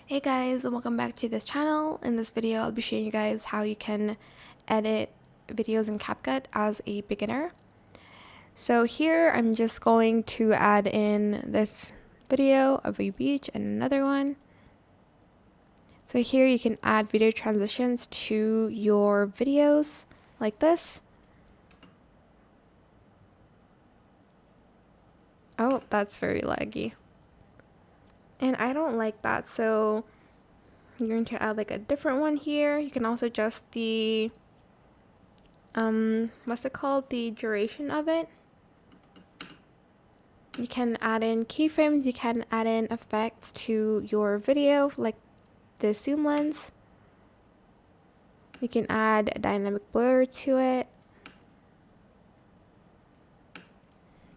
Hey guys, and welcome back to this channel. In this video, I'll be showing you guys how you can edit videos in CapCut as a beginner. So here, I'm just going to add in this video of a beach and another one. So here you can add video transitions to your videos like this. Oh, that's very laggy. And I don't like that, so I'm going to add like a different one here. You can also adjust the what's it called, the duration of it. You can add in keyframes, you can add in effects to your video like the zoom lens. You can add a dynamic blur to it.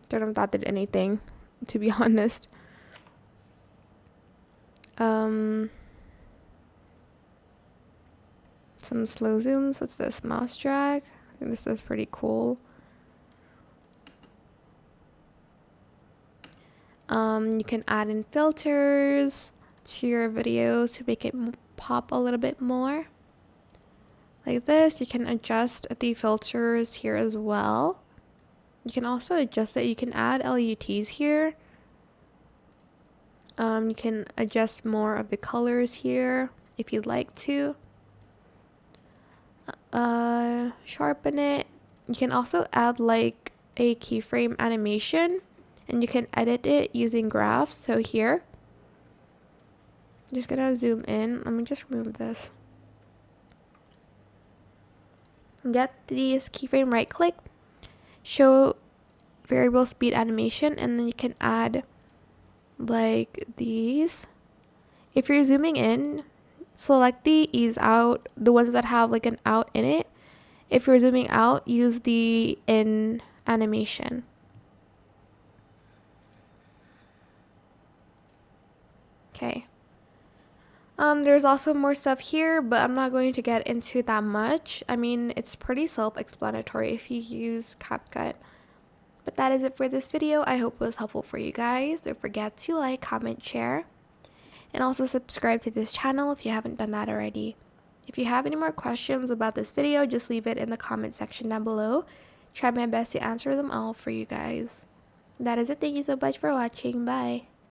Don't know if that did anything, to be honest. Some slow zooms. What's this? Mouse drag. I think this is pretty cool. You can add in filters to your videos to make it pop a little bit more. Like this. You can adjust the filters here as well. You can also adjust it. You can add LUTs here. You can adjust more of the colors here if you'd like to. Sharpen it. You can also add like a keyframe animation, and you can edit it using graphs. So here, I'm just gonna zoom in. Let me just remove this. Get this keyframe, right click, show variable speed animation, and then you can add like these. If you're zooming in, select the ease out, the ones that have like an out in it. If you're zooming out, use the in animation. Okay. There's also more stuff here, but I'm not going to get into that much. I mean, it's pretty self-explanatory if you use CapCut. But that is it for this video. I hope it was helpful for you guys. Don't forget to like, comment, share, and also subscribe to this channel if you haven't done that already. If you have any more questions about this video, just leave it in the comment section down below. Try my best to answer them all for you guys. That is it. Thank you so much for watching. Bye.